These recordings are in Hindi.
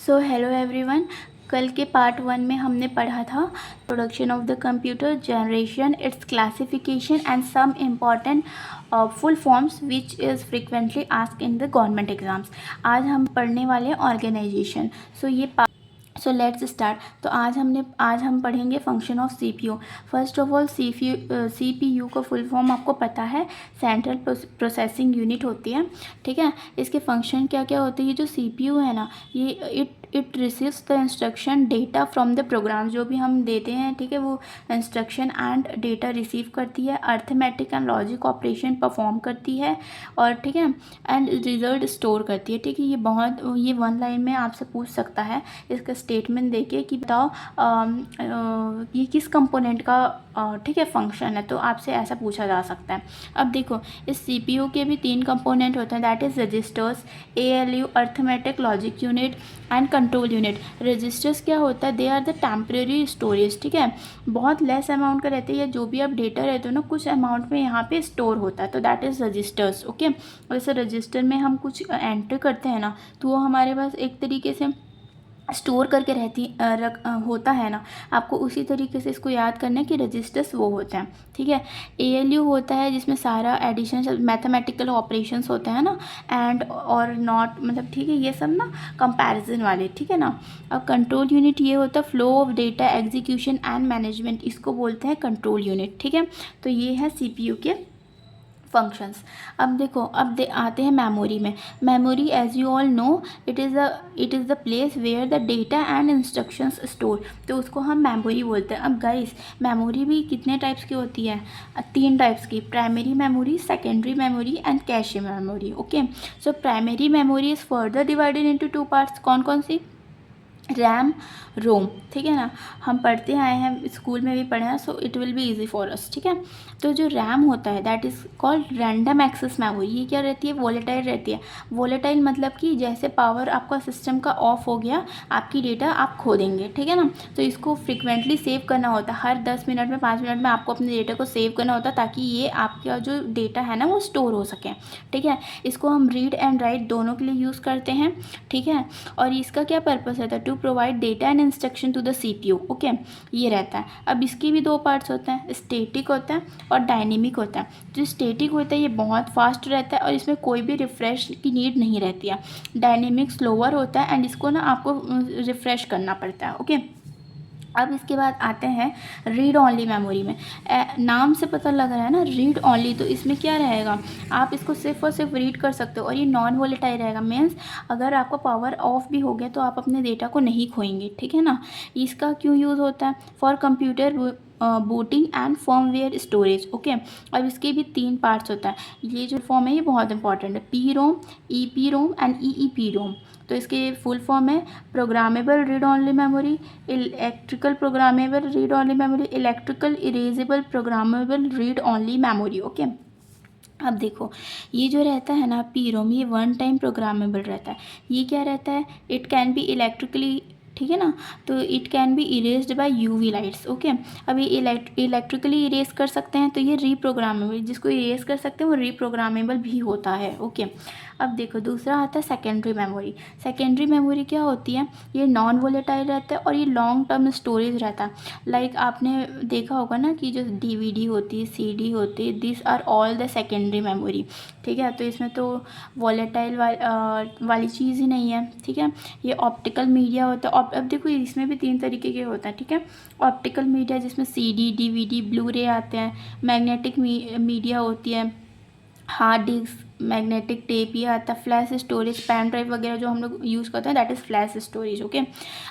So hello everyone. कल के पार्ट 1 में हमने पढ़ा था production of the computer, generation, its classification and some important full forms which is frequently asked in the government exams. आज हम पढ़ने वाले हैं ऑर्गेनाइजेशन। So let's start. तो आज हम पढ़ेंगे function of CPU. First of all CPU का फुल फॉर्म आपको पता है, सेंट्रल प्रोसेसिंग यूनिट होती है। ठीक है, इसके फंक्शन क्या क्या होते हैं। ये जो सीपीयू है ना, ये it receives the instruction data from the program, जो भी हम देते हैं, ठीक है, वो इंस्ट्रक्शन एंड डेटा रिसीव करती है, arithmetic and logic operation perform करती है, और ठीक है एंड रिजल्ट स्टोर करती है। ठीक है, ये वन लाइन में आपसे पूछ सकता है इसका स्टेटमेंट देके कि बताओ ये किस कंपोनेंट का ठीक है फंक्शन है, तो आपसे ऐसा पूछा जा सकता है। अब देखो, इस सीपीयू के भी 3 कंपोनेंट होते हैं, that is registers, ALU arithmetic logic unit and control unit. Registers क्या होता है, they are the temporary storage. ठीक है, बहुत लेस अमाउंट का रहते हैं, या जो भी आप डेटा रहते हो ना, कुछ अमाउंट में यहाँ पे स्टोर होता है, तो दैट इज़ रजिस्टर्स। ओके, वैसे रजिस्टर में हम कुछ एंटर करते हैं ना, तो वो हमारे पास एक तरीके से स्टोर करके होता है ना, आपको उसी तरीके से इसको याद करना है कि रजिस्टर्स वो होते हैं। ठीक है, एएलयू होता है जिसमें सारा एडिशन मैथमेटिकल ऑपरेशंस होते हैं ना, एंड और नॉट, मतलब ठीक है, ये सब ना कंपैरिजन वाले। ठीक है ना। अब कंट्रोल यूनिट ये होता है flow of data execution and management, इसको बोलते हैं कंट्रोल यूनिट। ठीक है, तो ये है सीपीयू के फंक्शंस। अब देखो, आते हैं मेमोरी में। Memory as you all know it is the place where the data and instructions store, तो उसको हम मेमोरी बोलते हैं। अब गाइस, मेमोरी भी कितने टाइप्स की होती है, 3 टाइप्स की, primary memory, secondary memory and cache memory. Okay, so primary memory is further divided into 2 parts. कौन कौन सी, रैम, रोम। ठीक है ना, हम पढ़ते आए हैं, स्कूल में भी पढ़े हैं, so it will be easy for us. ठीक है, तो जो रैम होता है that is called random access memory. ये क्या रहती है, वोलेटाइल रहती है। वोलेटाइल मतलब कि जैसे पावर आपका सिस्टम का ऑफ हो गया, आपकी डेटा आप खो देंगे। ठीक है ना, तो इसको फ्रिक्वेंटली सेव करना होता है, हर 10 मिनट में, 5 मिनट में आपको अपने डेटा को सेव करना होता है, ताकि ये आपका जो डेटा है ना वो स्टोर हो सके। ठीक है, इसको हम रीड एंड राइट दोनों के लिए यूज़ करते हैं। ठीक है, और इसका क्या पर्पस रहता है, to provide data and instruction to the CPU. Okay, ये रहता है। अब इसके भी 2 पार्ट्स होते हैं, स्टैटिक होता है और डायनेमिक होता है। जो स्टैटिक होता है ये बहुत फास्ट रहता है और इसमें कोई भी रिफ़्रेश की नीड नहीं रहती है। डायनेमिक स्लोअर होता है एंड इसको ना आपको रिफ़्रेश करना पड़ता है। ओके, अब इसके बाद आते हैं रीड ऑनली मेमोरी में। नाम से पता लग रहा है ना, रीड ऑनली, तो इसमें क्या रहेगा, आप इसको सिर्फ और सिर्फ रीड कर सकते हो, और ये नॉन वोलेटाइल रहेगा। मीन्स अगर आपका पावर ऑफ भी हो गया तो आप अपने डेटा को नहीं खोएंगे। ठीक है ना। इसका क्यों यूज़ होता है, for computer booting and firmware storage. Okay, अब इसके भी 3 पार्ट्स होता है। ये जो फॉर्म है ये बहुत इंपॉर्टेंट है, P ROM, E P Rome and E P ROM. तो इसके फुल फॉर्म है programmable read only memory, electrical programmable read only memory, electrical erasable programmable read only memory. Okay, अब देखो, ये जो रहता है ना पी रोम, ये 1 टाइम प्रोग्रामेबल रहता है। ये क्या रहता है, इट कैन बी इलेक्ट्रिकली, ठीक है ना, तो it can be erased by UV lights. Okay, अब ये इलेक्ट्रिकली इरेज कर सकते हैं, तो ये रीप्रोग्रामेबल, जिसको इरेज कर सकते हैं वो रीप्रोग्रामेबल भी होता है। ओके, अब देखो दूसरा आता है सेकेंडरी मेमोरी। सेकेंडरी मेमोरी क्या होती है, ये नॉन वोलेटाइल रहता है और ये लॉन्ग टर्म स्टोरेज रहता है। लाइक आपने देखा होगा ना कि जो डीवीडी होती है, सीडी होती है, this are all the secondary memory. ठीक है, तो इसमें तो वोलेटाइल वाली चीज़ ही नहीं है। ठीक है, ये ऑप्टिकल मीडिया होता है। अब देखो इसमें भी 3 तरीके के होता है। ठीक है, ऑप्टिकल मीडिया जिसमें सीडी, डीवीडी, ब्लू रे आते हैं। मैग्नेटिक मीडिया होती है, हार्ड डिस्क, मैग्नेटिक टेप, ये आता है। फ्लैश स्टोरेज, पेन ड्राइव वगैरह जो हम लोग यूज़ करते हैं that is flash storage. Okay,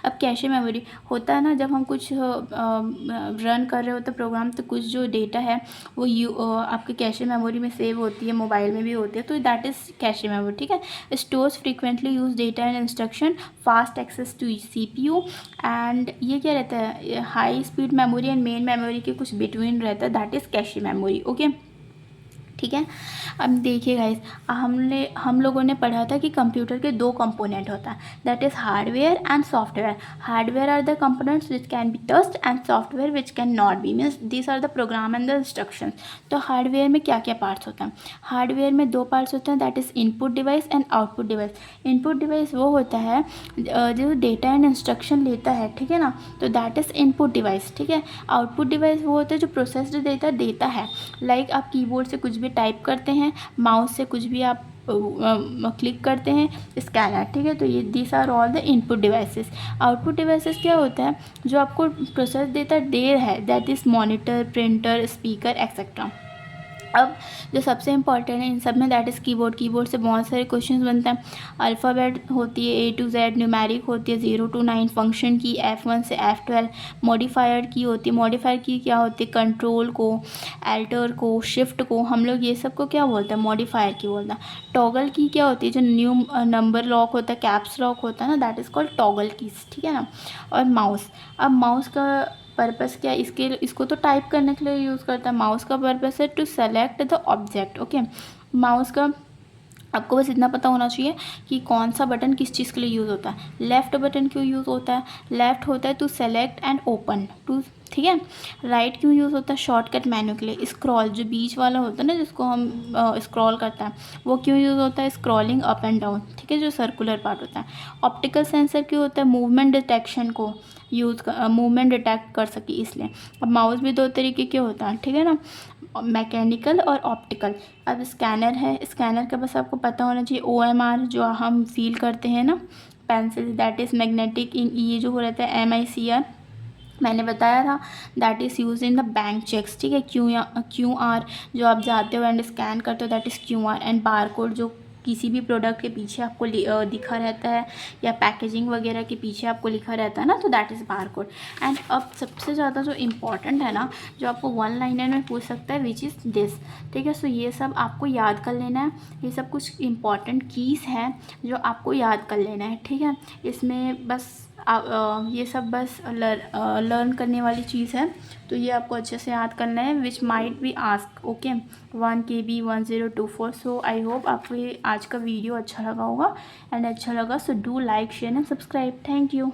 अब कैशे मेमोरी होता है ना, जब हम कुछ रन कर रहे होते हैं प्रोग्राम, तो कुछ जो डेटा है वो आपके कैशे मेमोरी में सेव होती है, मोबाइल में भी होती है, तो दैट इज़ कैशे मेमोरी। ठीक है, stores frequently use data and instruction, fast access to CPU, and ये क्या रहता है, high speed memory and main memory के कुछ बिटवीन रहता है, that is cache memory. Okay, ठीक है। अब देखिए गाइस, हम लोगों ने पढ़ा था कि कंप्यूटर के दो कंपोनेंट होता है, that is hardware and software. Hardware are the components which can be touched and software which can not be, means this are the program and the instructions. तो हार्डवेयर में क्या क्या पार्ट्स होता है? हार्डवेयर में दो पार्ट्स होते हैं, that is input device and output device. Input device वो होता है जो डेटा एंड इंस्ट्रक्शन लेता है, ठीक है ना, तो दैट इज़ इनपुट डिवाइस। ठीक है। आउटपुट डिवाइस वो होता है जो प्रोसेस्ड डेटा देता है, लाइक आप कीबोर्ड से कुछ भी टाइप करते हैं, माउस से कुछ भी आप क्लिक करते हैं, स्कैनर। ठीक है। तो ये this are all the input devices. Output devices क्या होता है? जो आपको प्रोसेस देता देर है, that is monitor, printer, speaker etcetera. अब जो सबसे इम्पॉर्टेंट है इन सब में, दैट इज़ कीबोर्ड। कीबोर्ड से बहुत सारे क्वेश्चंस बनते हैं। अल्फ़ाबेट होती है A to Z, न्यूमेरिक होती है 0 to 9, फंक्शन की F1 से F12, मॉडिफायर की होती है। मॉडिफायर की क्या होती है? कंट्रोल को, एल्टर को, शिफ्ट को, हम लोग ये सब को क्या बोलते हैं? मॉडिफायर की बोलते हैं। टॉगल की क्या होती है? जो न्यू नंबर लॉक होता है, कैप्स लॉक होता है ना, that is called toggle keys. ठीक है ना। और माउस, अब माउस का पर्पस क्या है? इसको तो टाइप करने के लिए यूज़ करता है। माउस का पर्पस है to select the object. Okay. Mouse का आपको बस इतना पता होना चाहिए कि कौन सा बटन किस चीज़ के लिए यूज़ होता है। लेफ़्ट बटन क्यों यूज़ होता है? लेफ़्ट होता है to select and open too, ठीक है। राइट क्यों यूज़ होता है? शॉर्टकट मेन्यू के लिए। स्क्रॉल जो बीच वाला होता है ना, जिसको हम स्क्रॉल करते हैं, वो क्यों यूज़ होता है? स्क्रॉलिंग अप एंड डाउन, ठीक है, जो सर्कुलर पार्ट होता है। ऑप्टिकल सेंसर क्यों होता है? मूवमेंट डिटेक्शन को मूवमेंट डिटेक्ट कर सके इसलिए। अब माउस भी दो तरीके के होता है, ठीक है ना, मैकेनिकल और ऑप्टिकल। अब स्कैनर है, स्कैनर का बस आपको पता होना चाहिए OMR, जो हम फील करते हैं ना pencil, that is magnetic ink. ये जो हो रहता है MICR, मैंने बताया था, that is use in the bank cheques. ठीक है। QR जो आप जाते हो एंड स्कैन करते हो, that is QR। And bar code जो किसी भी प्रोडक्ट के पीछे आपको दिखा रहता है, या पैकेजिंग वगैरह के पीछे आपको लिखा रहता है ना, तो that is bar code. And अब सबसे ज़्यादा जो इम्पॉर्टेंट है ना, जो आपको वन लाइनर में पूछ सकता है, विच इज़ दिस। ठीक है। सो ये सब आपको याद कर लेना है। ये सब कुछ इम्पॉर्टेंट कीज़ हैं जो आपको याद कर लेना है। ठीक है। इसमें बस ये सब बस लर्न करने वाली चीज़ है, तो ये आपको अच्छे से याद करना है, which might be ask. Okay. 1 KB 1024। So I hope आपको ये आज का वीडियो अच्छा लगा होगा, एंड अच्छा लगा so do like, share and subscribe. Thank you.